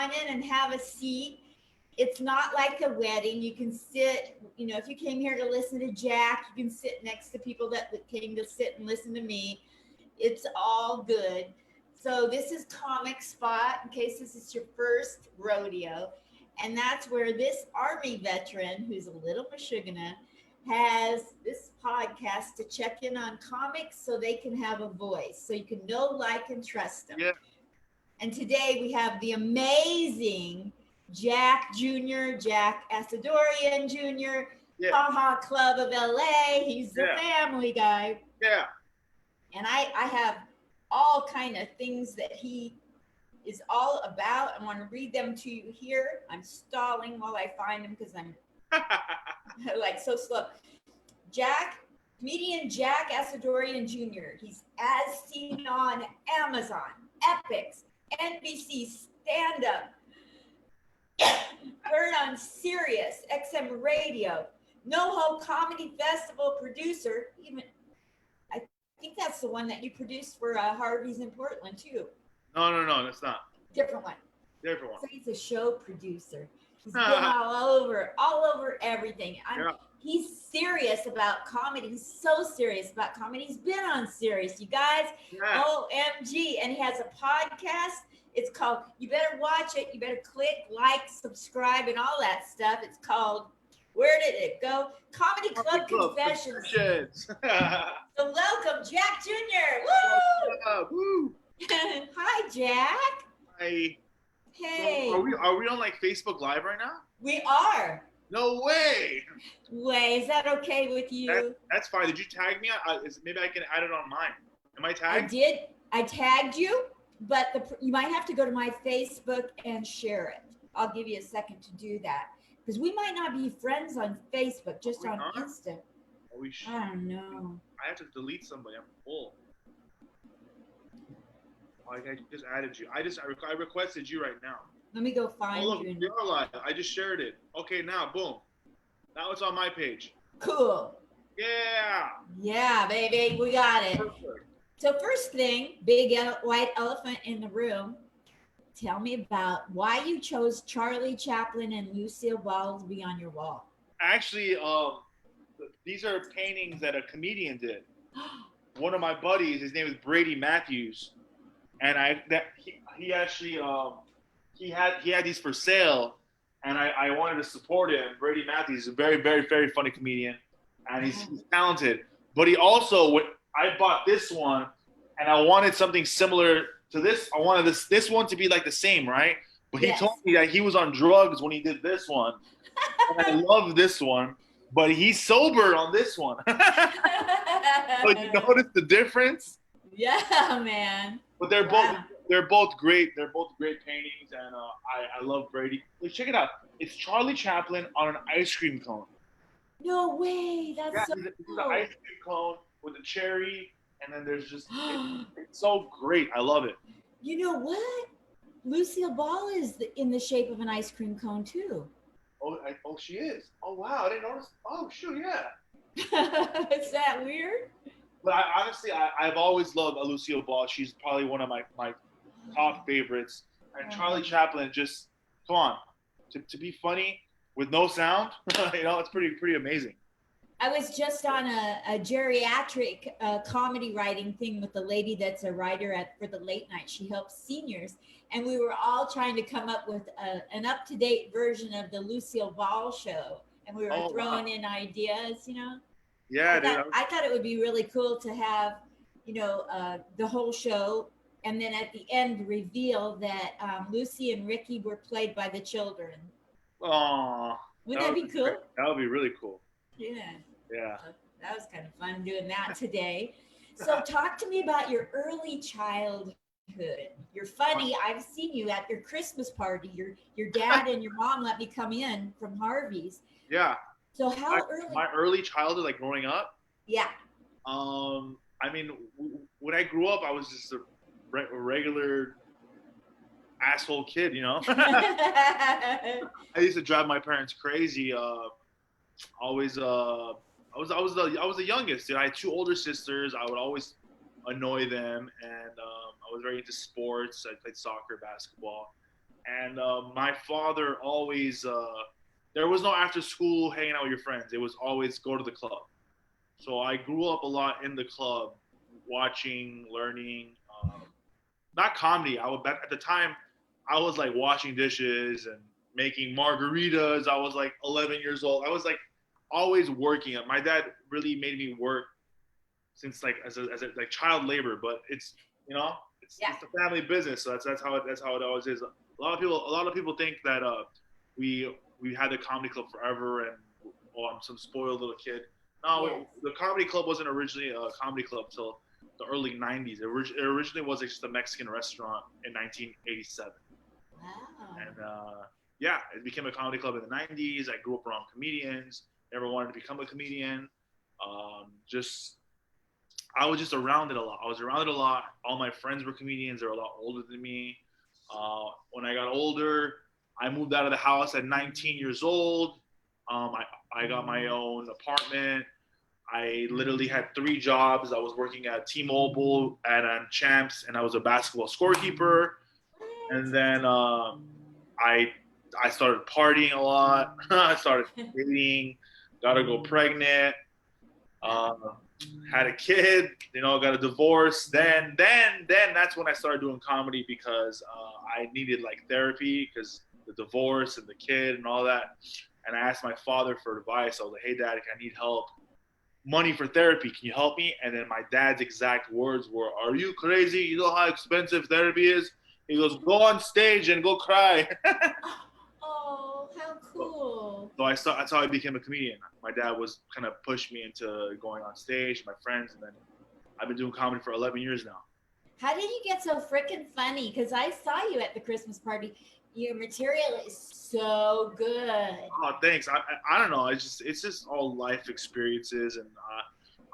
on in and have a seat. It's not like a wedding. You can sit, if you came here to listen to Jack, you can sit next to people that came to sit and listen to me. It's all good. So this is Comic Spot, in case this is your first rodeo. And that's where this Army veteran, who's a little mashugana, has this podcast to check in on comics so they can have a voice. So you can know, like, and trust them. Yeah. And today we have the amazing Jack Jr., Jack Assdourian Jr., Haha Club of LA. He's the family guy. Yeah. And I have all kind of things that he is all about. I want to read them to you here. I'm stalling while I find them because I'm like so slow. Comedian Jack Assdourian Jr. He's as seen on Amazon, Epix, NBC stand-up, heard on Sirius, XM Radio, Nohocomedyfestival producer. I think that's the one that you produced for Harvey's in Portland too. No, that's not. Different one. So he's a show producer. He's been all over everything. He's serious about comedy. He's so serious about comedy. He's been on Sirius, you guys. Yeah. OMG. And he has a podcast. It's called, you better watch it. You better click, like, subscribe, and all that stuff. It's called, where did it go? Comedy Club Confessions. So welcome, Jack Jr. Woo! Woo! Hi, Jack. Hi. Hey. So are we on like Facebook Live right now? We are. No way. Is that okay with you? That's fine. Did you tag me? Maybe I can add it on mine. Am I tagged? I did. I tagged you, but you might have to go to my Facebook and share it. I'll give you a second to do that because we might not be friends on Facebook, just on Insta. I don't know. I have to delete somebody. I'm full. I just added you. I requested you right now. Let me go find you. You're live. I just shared it. Okay, now, boom. Now it's on my page. Cool. Yeah. Yeah, baby. We got it. Perfect. So first thing, big white elephant in the room. Tell me about why you chose Charlie Chaplin and Lucille Ball to be on your wall. Actually, these are paintings that a comedian did. One of my buddies, his name is Brady Matthews. And he actually he had these for sale, and I wanted to support him. Brady Matthews is a very, very, very funny comedian, and he's talented. But he also, I bought this one, and I wanted something similar to this. I wanted this one to be like the same, right? But he told me that he was on drugs when he did this one, and I love this one. But he's sober on this one. So you notice the difference? Yeah, man. But they're both great. They're both great paintings, and I love Brady. Like, check it out. It's Charlie Chaplin on an ice cream cone. No way. That's so cool. It's an ice cream cone with a cherry, and then there's just it's so great. I love it. You know what? Lucille Ball is in the shape of an ice cream cone too. Oh, she is. Oh wow, I didn't notice. Oh shoot, yeah. Is that weird? But I've always loved Lucille Ball. She's probably one of my top favorites. And Charlie Chaplin, just come on, to be funny with no sound, it's pretty amazing. I was just on a geriatric comedy writing thing with a lady that's a writer for the late night. She helps seniors, and we were all trying to come up with an up-to-date version of the Lucille Ball show, and we were throwing in ideas, Yeah, I thought it would be really cool to have, the whole show, and then at the end reveal that Lucy and Ricky were played by the children. Aww. Wouldn't that be cool? That would be really cool. Yeah. Yeah. That was kind of fun doing that today. So talk to me about your early childhood. You're funny. I've seen you at your Christmas party. Your dad and your mom let me come in from Harvey's. Yeah. So how early? My early childhood, like growing up? Yeah. I mean, when I grew up, I was just a regular asshole kid, I used to drive my parents crazy. I was the youngest. I had two older sisters. I would always annoy them, and I was very into sports. I played soccer, basketball, And my father always, there was no after school hanging out with your friends. It was always go to the club. So I grew up a lot in the club, watching, learning. Not comedy. I would at the time, I was like washing dishes and making margaritas. I was like 11 years old. I was like always working. My dad really made me work since like as a like child labor, but it's it's a family business, so that's how it always is. A lot of people think that we had the comedy club forever and I'm some spoiled little kid. No, Yes. the comedy club wasn't originally a comedy club till the early 90s. It originally was just a Mexican restaurant in 1987. Wow. And yeah, it became a comedy club in the 90s. I grew up around comedians. Never wanted to become a comedian. Just I was just around it a lot. I was around it a lot. All my friends were comedians. They were a lot older than me. When I got older, I moved out of the house at 19 years old. I got my own apartment. I literally had 3 jobs. I was working at T-Mobile and on Champs, and I was a basketball scorekeeper. And then I started partying a lot. I started dating. Got to go pregnant. Uh, had a kid. Got a divorce. Then that's when I started doing comedy because I needed like therapy because the divorce and the kid and all that. And I asked my father for advice. I was like, "Hey, Dad, I need help. Money for therapy. Can you help me?" And then my dad's exact words were, "Are you crazy? You know how expensive therapy is?" He goes, "Go on stage and go cry." Oh, how cool. So that's how I became a comedian. My dad was kind of pushed me into going on stage, my friends, and then I've been doing comedy for 11 years now. How did you get so freaking funny? Because I saw you at the Christmas party. Your material is so good. Oh, thanks. I don't know. It's just all life experiences, and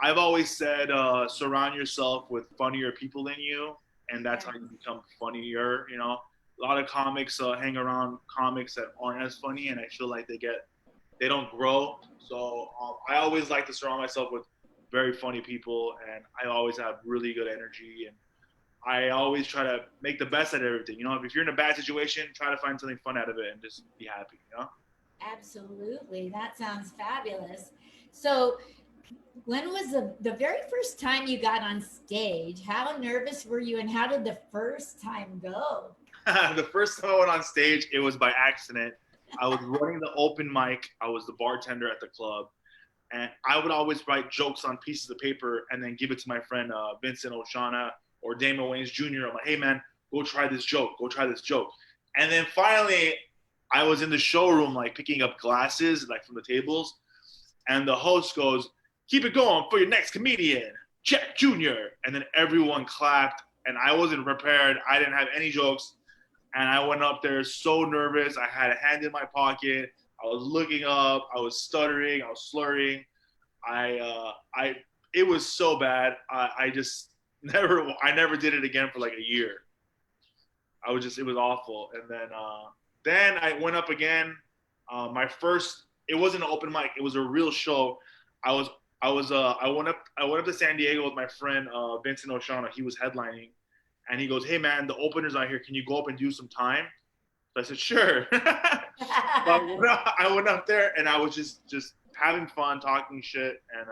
I've always said surround yourself with funnier people than you, and that's how you become funnier. A lot of comics hang around comics that aren't as funny, and I feel like they don't grow. So I always like to surround myself with very funny people, and I always have really good energy, and I always try to make the best out of everything. If you're in a bad situation, try to find something fun out of it and just be happy. Absolutely. That sounds fabulous. So, when was the very first time you got on stage? How nervous were you, and how did the first time go? The first time I went on stage, it was by accident. I was running the open mic. I was the bartender at the club. And I would always write jokes on pieces of paper and then give it to my friend Vincent Oshana or Damon Wayans Jr. I'm like, "Hey, man, go try this joke. Go try this joke." And then finally, I was in the showroom, like picking up glasses, like from the tables. And the host goes, "Keep it going for your next comedian, Jack Jr." And then everyone clapped. And I wasn't prepared. I didn't have any jokes. And I went up there so nervous. I had a hand in my pocket. I was looking up. I was stuttering. I was slurring. It was so bad. I just I never did it again for like a year. It was awful. And then I went up again. It wasn't an open mic. It was a real show. I went up to San Diego with my friend Vincent Oshana. He was headlining. And he goes, "Hey, man, the opener's not here. Can you go up and do some time?" So I said, "Sure." So I went up there, and I was just having fun, talking shit, and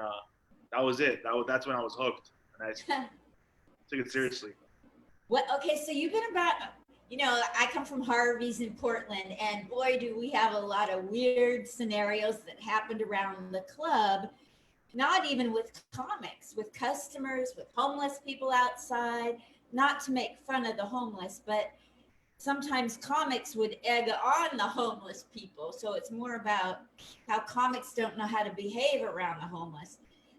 that was it. That's when I was hooked, and I took it seriously. What? Okay, so you've been about. I come from Harvey's in Portland, and boy, do we have a lot of weird scenarios that happened around the club. Not even with comics, with customers, with homeless people outside. Not to make fun of the homeless, but sometimes comics would egg on the homeless people. So it's more about how comics don't know how to behave around the homeless.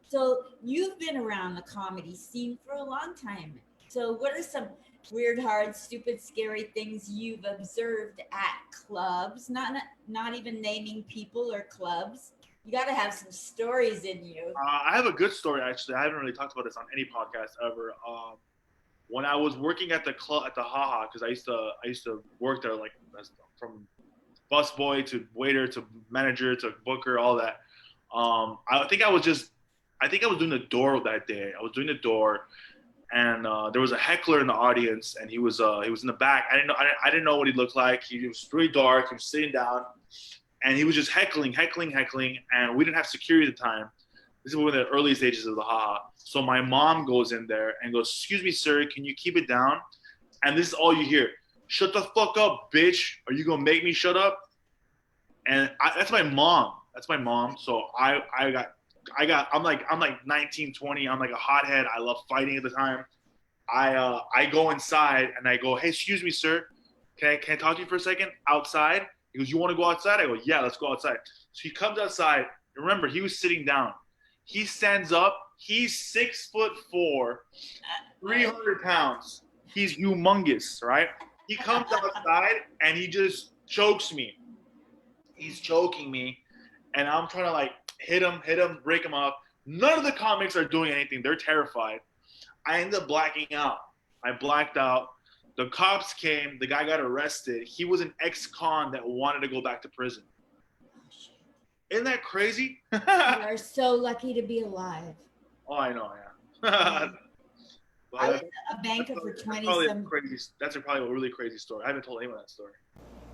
So you've been around the comedy scene for a long time. So what are some weird, hard, stupid, scary things you've observed at clubs? Not even naming people or clubs. You got to have some stories in you. I have a good story, actually. I haven't really talked about this on any podcast ever. When I was working at the club at the Haha, because I used to work there like from busboy to waiter to manager to booker, all that. I think I was doing the door that day. I was doing the door, and there was a heckler in the audience, and he was in the back. I didn't know what he looked like. He was really dark. He was sitting down, and he was just heckling, and we didn't have security at the time. This is one of the early stages of the haha. So my mom goes in there and goes, "Excuse me, sir, can you keep it down?" And this is all you hear: "Shut the fuck up, bitch! Are you gonna make me shut up?" And that's my mom. That's my mom. So I'm like 19, 20. I'm like a hothead. I love fighting at the time. I go inside and I go, "Hey, excuse me, sir. Can I talk to you for a second outside?" He goes, "You want to go outside?" I go, "Yeah, let's go outside." So he comes outside. Remember, he was sitting down. He stands up. He's 6'4", 300 pounds. He's humongous, right? He comes outside and he just chokes me. He's choking me, and I'm trying to like hit him, break him up. None of the comics are doing anything. They're terrified. I ended up blacking out. I blacked out. The cops came. The guy got arrested. He was an ex-con that wanted to go back to prison. Isn't that crazy? You are so lucky to be alive. Oh, I know, yeah. I was a banker for 20-some. That's probably a really crazy story. I haven't told anyone that story.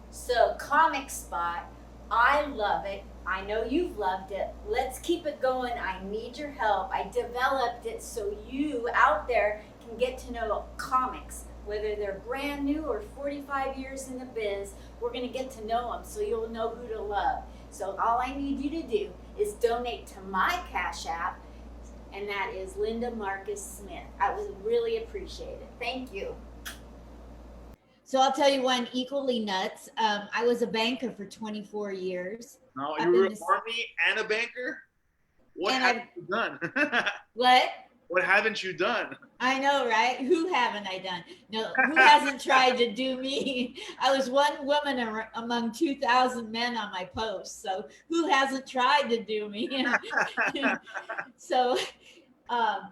So, Comic Spot, I love it. I know you've loved it. Let's keep it going. I need your help. I developed it so you out there can get to know comics, whether they're brand new or 45 years in the biz. We're going to get to know them so you'll know who to love. So all I need you to do is donate to my Cash App, and that is Linda Marcus Smith. I would really appreciate it. Thank you. So I'll tell you one equally nuts. I was a banker for 24 years. No, you were an army and a banker? What haven't you done? What? What haven't you done? I know, right? Who haven't I done? No, who hasn't tried to do me? I was one woman among 2,000 men on my post. So who hasn't tried to do me? So I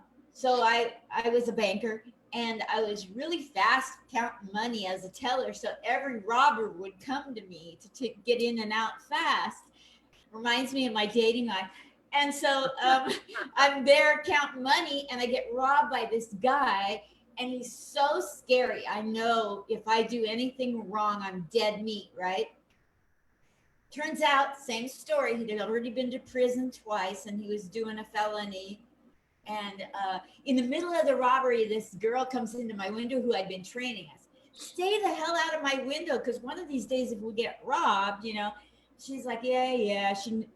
was a banker, and I was really fast counting money as a teller. So every robber would come to me to get in and out fast. Reminds me of my dating life. And so I'm there counting money, and I get robbed by this guy, and he's so scary. I know if I do anything wrong, I'm dead meat, right? Turns out, same story. He'd already been to prison twice, and he was doing a felony. And in the middle of the robbery, this girl comes into my window who I'd been training. I said, "Stay the hell out of my window, because one of these days if we get robbed, you know." She's like, yeah. She'd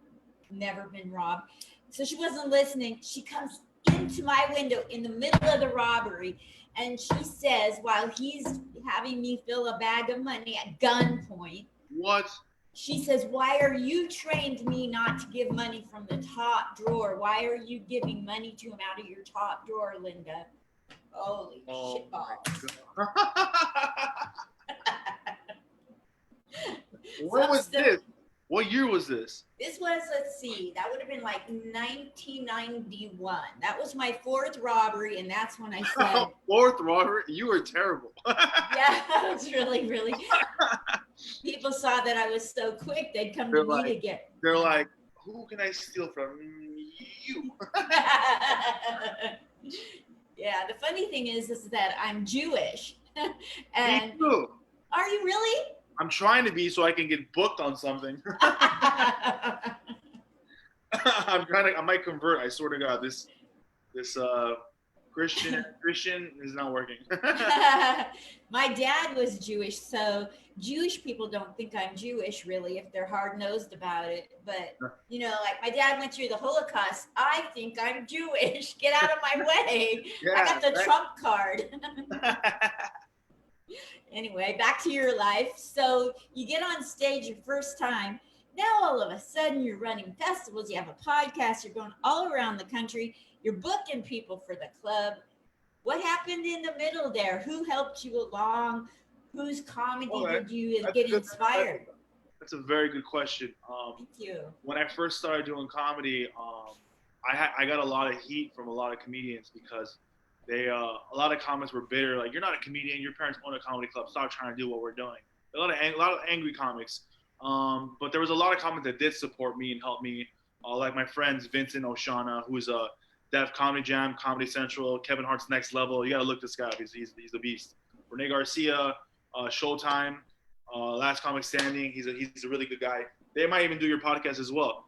never been robbed. So she wasn't listening. She comes into my window in the middle of the robbery, and she says, while he's having me fill a bag of money at gunpoint. What? She says, "Why are you trained me not to give money from the top drawer? Why are you giving money to him out of your top drawer, Linda?" Holy shit balls. What was this? What year was this? This was, let's see, that would have been like 1991. That was my fourth robbery, and that's when I said... Fourth robbery? You were terrible. Yeah, that was really, really... People saw that I was so quick, they'd come to me to get... They're like, "Who can I steal from? You." Yeah, the funny thing is that I'm Jewish. And Me too. Are you really? I'm trying to be so I can get booked on something. I might convert. I swear to God, this Christian is not working. My dad was Jewish, so Jewish people don't think I'm Jewish really if they're hard-nosed about it. But you know, like my dad went through the Holocaust. I think I'm Jewish. Get out of my way. Yeah, I got the Trump card. Anyway, back to your life. So you get on stage your first time. Now all of a sudden you're running festivals. You have a podcast. You're going all around the country. You're booking people for the club. What happened in the middle there? Who helped you along? Whose comedy did you get inspired? That's a very good question. Thank you. When I first started doing comedy, I got a lot of heat from a lot of comedians because a lot of comments were bitter, like, "You're not a comedian. Your parents own a comedy club. Stop trying to do what we're doing." A lot of angry comics. But there was a lot of comments that did support me and help me. Like my friends Vincent Oshana, who's Def Comedy Jam, Comedy Central, Kevin Hart's Next Level. You gotta look this guy up. He's the beast. Rene Garcia, Showtime, Last Comic Standing. He's a really good guy. They might even do your podcast as well.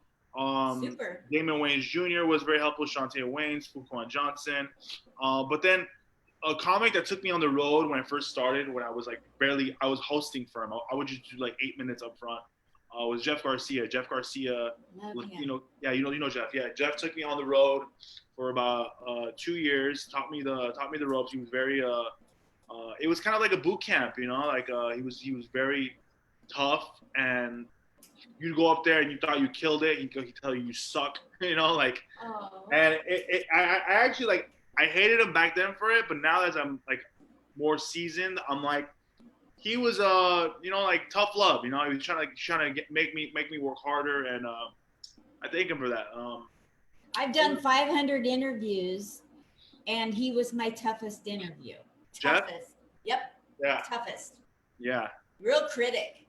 Super. Damon Wayans Jr. was very helpful. Shantae Waynes, Fuquan Johnson. But then a comic that took me on the road when I first started, when I was like I was hosting for him. I would just do like 8 minutes up front. Was Jeff Garcia. Jeff Garcia, you know Jeff. Yeah, Jeff took me on the road for about 2 years. Taught me the ropes. He was very it was kind of like a boot camp, you know. Like he was very tough, and you'd go up there and you thought you killed it. He'd tell you suck, you know, like. Oh. And I actually like I hated him back then for it, but now that I'm like more seasoned, I'm like. He was, like tough love. You know, he was trying to make me work harder, and I thank him for that. I've done 500 interviews, and he was my toughest interview. Jeff? Toughest. Yep. Yeah. Toughest. Yeah. Real critic.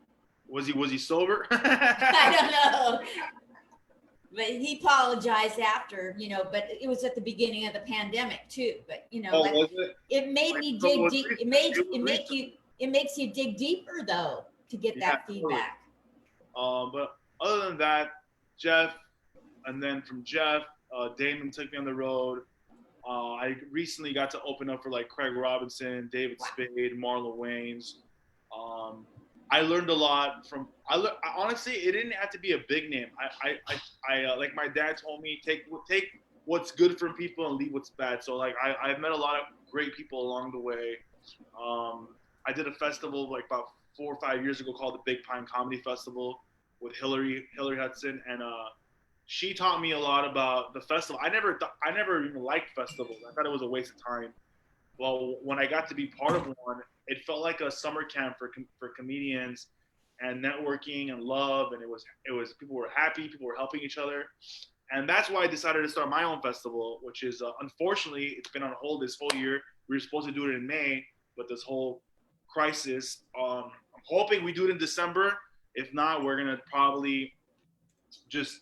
Was he sober? I don't know. But he apologized after, but it was at the beginning of the pandemic too. But was it made me dig deep. It makes you dig deeper though to get that feedback. But other than that, Jeff, and then from Jeff, Damon took me on the road. I recently got to open up for like Craig Robinson, David Spade, Marlon Wayans. I learned a lot from. Honestly, it didn't have to be a big name. I like my dad told me, take what's good from people and leave what's bad. So like I've met a lot of great people along the way. I did a festival like about 4 or 5 years ago called the Big Pine Comedy Festival with Hillary Hudson, and she taught me a lot about the festival. I never even liked festivals. I thought it was a waste of time. Well, when I got to be part of one, it felt like a summer camp for comedians and networking and love, and it was people were happy, people were helping each other, and that's why I decided to start my own festival, which is unfortunately it's been on hold this whole year. We were supposed to do it in May, but this whole crisis. I'm hoping we do it in December. If not, we're gonna probably just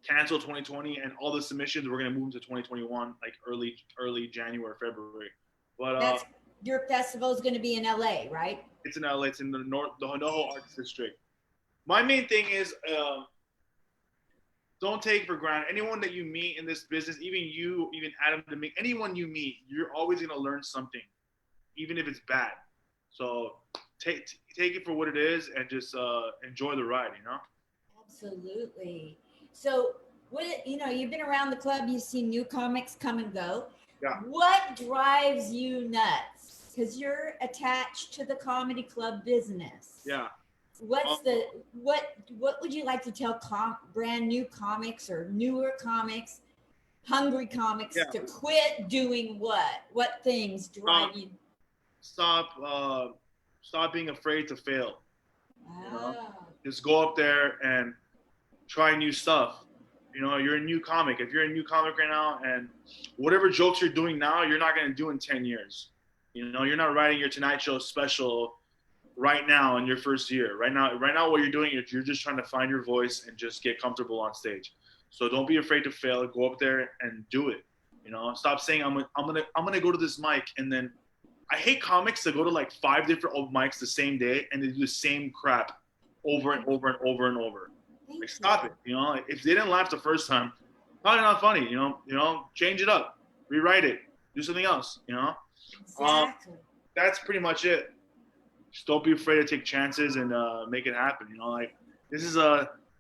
cancel 2020 and all the submissions. We're gonna move into 2021, like early January, February. But your festival is gonna be in LA, right? It's in LA. It's in the Noho Arts District. My main thing is don't take for granted anyone that you meet in this business. Even Adam, anyone you meet, you're always gonna learn something, even if it's bad. So take it for what it is and just enjoy the ride, you know? Absolutely. So you've been around the club, you've seen new comics come and go. Yeah. What drives you nuts? Because you're attached to the comedy club business. Yeah. What would you like to tell brand new comics or newer comics, hungry comics to quit doing what? What things drive you? Stop being afraid to fail. Wow. You know? Just go up there and try new stuff. You know, you're a new comic. If you're a new comic right now, and whatever jokes you're doing now, you're not going to do in 10 years. You know, you're not writing your Tonight Show special right now in your first year. Right now what you're doing is you're just trying to find your voice and just get comfortable on stage. So don't be afraid to fail. Go up there and do it. You know, stop saying I'm gonna go to this mic, and then I hate comics that go to like 5 different open mics the same day and they do the same crap over and over and over and over. Like, stop it. You know, like, if they didn't laugh the first time, probably not funny. You know, change it up, rewrite it, do something else. You know, exactly. That's pretty much it. Just don't be afraid to take chances and make it happen. You know, like this is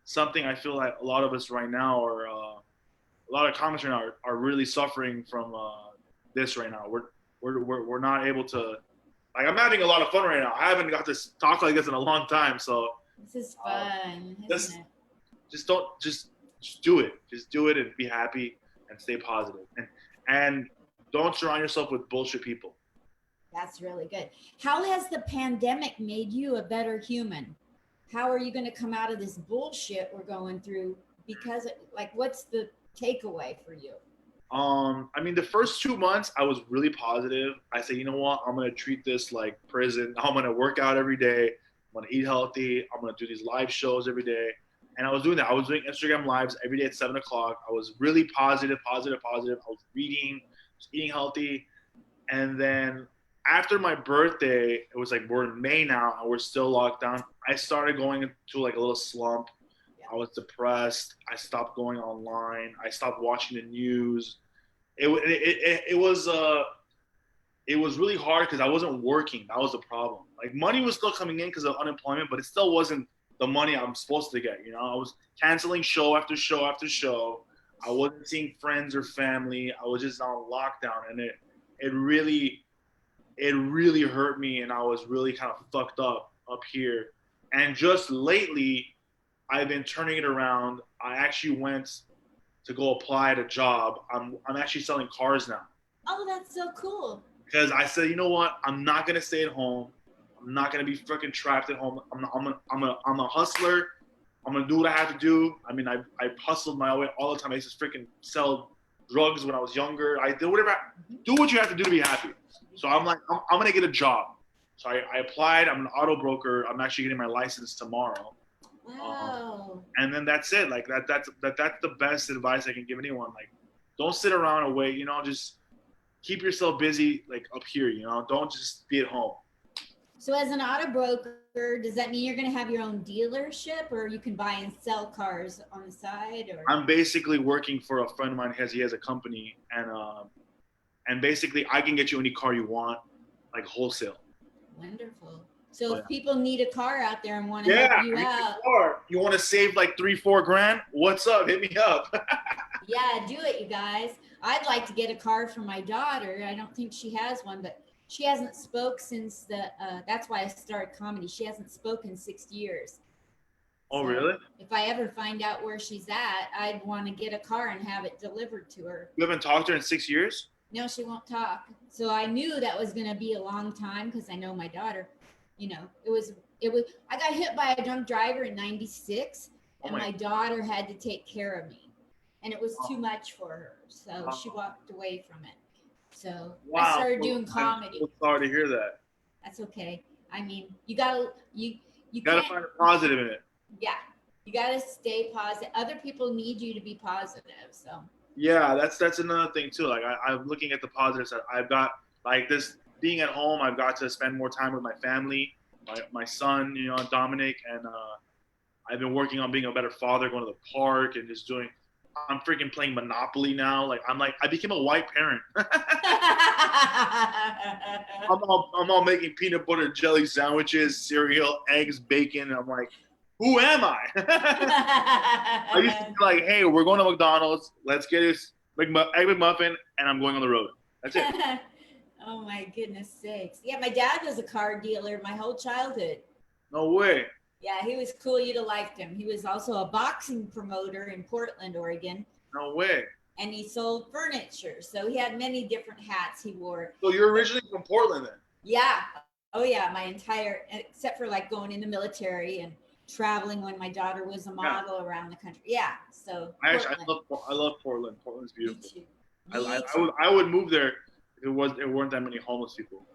something I feel like a lot of us right now, or a lot of comics right now, are really suffering from this right now. We're not able to, like, I'm having a lot of fun right now. I haven't got to talk like this in a long time, so this is fun. Isn't it? Just do it. Just do it and be happy and stay positive. And don't surround yourself with bullshit people. That's really good. How has the pandemic made you a better human? How are you going to come out of this bullshit we're going through? Because, like, what's the takeaway for you? I mean, the first 2 months, I was really positive. I said, you know what? I'm going to treat this like prison. I'm going to work out every day. I'm going to eat healthy. I'm going to do these live shows every day. And I was doing that. I was doing Instagram lives every day at 7 o'clock. I was really positive. I was reading, eating healthy. And then after my birthday, it was like we're in May now and we're still locked down. I started going into like a little slump. I was depressed. I stopped going online. I stopped watching the news. It was really hard because I wasn't working. That was the problem. Like money was still coming in because of unemployment, but it still wasn't the money I'm supposed to get. You know, I was canceling show after show after show. I wasn't seeing friends or family. I was just on lockdown, and it really hurt me, and I was really kind of fucked up here. And just lately, I've been turning it around. I actually went to go apply at a job. I'm actually selling cars now. Oh, that's so cool. Because I said, you know what? I'm not gonna stay at home. I'm not gonna be freaking trapped at home. I'm a hustler. I'm gonna do what I have to do. I mean, I hustled my way all the time. I used to freaking sell drugs when I was younger. I did whatever. Do what you have to do to be happy. So I'm like, I'm gonna get a job. So I applied. I'm an auto broker. I'm actually getting my license tomorrow. Wow. And then that's it. Like that's the best advice I can give anyone. Like, don't sit around and wait. You know, just keep yourself busy. Like up here. You know, don't just be at home. So as an auto broker, does that mean you're going to have your own dealership, or you can buy and sell cars on the side? Or I'm basically working for a friend of mine. He has a company, and basically I can get you any car you want, like wholesale. Wonderful. So if people need a car out there and want to help you out, you want to save like $3-4 grand? What's up? Hit me up. Yeah, do it, you guys. I'd like to get a car for my daughter. I don't think she has one, but she hasn't spoke since that's why I started comedy. She hasn't spoken in 6 years. Oh, really? If I ever find out where she's at, I'd want to get a car and have it delivered to her. You haven't talked to her in 6 years? No, she won't talk. So I knew that was going to be a long time because I know my daughter. You know, it was. I got hit by a drunk driver in '96, and my daughter had to take care of me, and it was too much for her. So she walked away from it. So I started doing comedy. I'm so sorry to hear that. That's okay. I mean, you gotta find a positive in it. Yeah, you gotta stay positive. Other people need you to be positive. So yeah, that's another thing too. Like I'm looking at the positives. I've got like this being at home. I've got to spend more time with my family, my son, you know, Dominic, and I've been working on being a better father, going to the park and just doing. I'm freaking playing Monopoly now. Like I became a white parent. I'm all making peanut butter and jelly sandwiches, cereal, eggs, bacon. And I'm like, who am I? I used to be like, hey, we're going to McDonald's. Let's get this egg McMuffin, and I'm going on the road. That's it. Oh my goodness sakes! Yeah, my dad was a car dealer my whole childhood. No way. Yeah, he was cool. You'd have liked him. He was also a boxing promoter in Portland, Oregon. No way. And he sold furniture. So he had many different hats he wore. So you're originally from Portland then? Yeah. Oh yeah, my entire, except for like going in the military and traveling when my daughter was a model around the country. Yeah. So I love Portland. Portland's beautiful. I would move there if there weren't that many homeless people.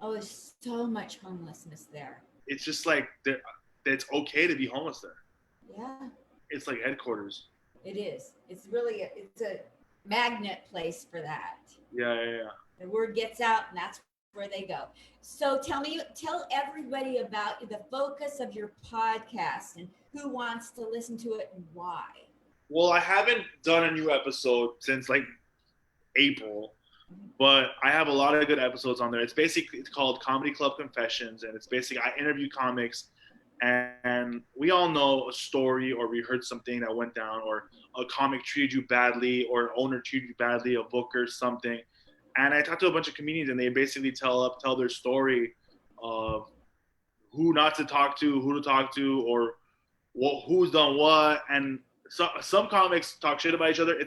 Oh, there's so much homelessness there. It's just like it's okay to be homeless there. Yeah. It's like headquarters. It is. It's really it's a magnet place for that. Yeah. The word gets out, and that's where they go. So tell everybody about the focus of your podcast and who wants to listen to it and why. Well, I haven't done a new episode since like April, but I have a lot of good episodes on there. It's called Comedy Club Confessions, and it's basically I interview comics, and we all know a story, or we heard something that went down, or a comic treated you badly, or an owner treated you badly, a booker, something. And I talked to a bunch of comedians, and they basically tell their story of who not to talk to, who to talk to, or who's done what. And some comics talk shit about each other.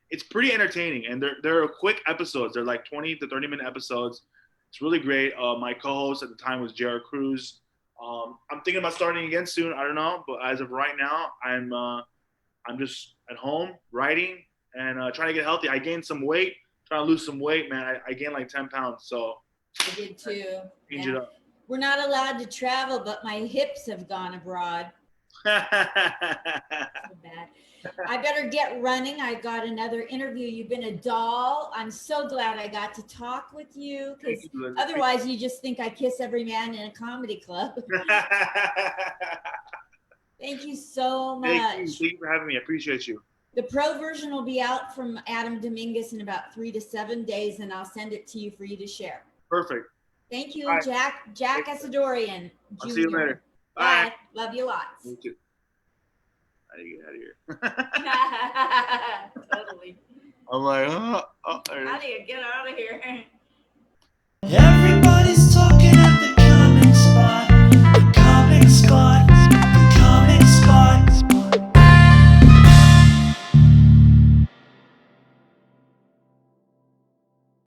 It's pretty entertaining, and they're quick episodes. They're like 20 to 30-minute episodes. It's really great. My co-host at the time was Jared Cruz. I'm thinking about starting again soon. I don't know, but as of right now, I'm just at home writing and trying to get healthy. I gained some weight, trying to lose some weight, man. I gained like 10 pounds, so I did too. Change it up. We're not allowed to travel, but my hips have gone abroad. So bad. I better get running. I got another interview. You've been a doll. I'm so glad I got to talk with you, because otherwise you just think I kiss every man in a comedy club. Thank you so much. Thank you for having me. I appreciate you. The pro version will be out from Adam Dominguez in about 3 to 7 days, and I'll send it to you for you to share. Perfect. Thank you, right. Jack Assdourian Jr. I'll see you later. Bye. Love you lots. Me too. How do you get out of here? Totally. I'm like, How do you get out of here? Every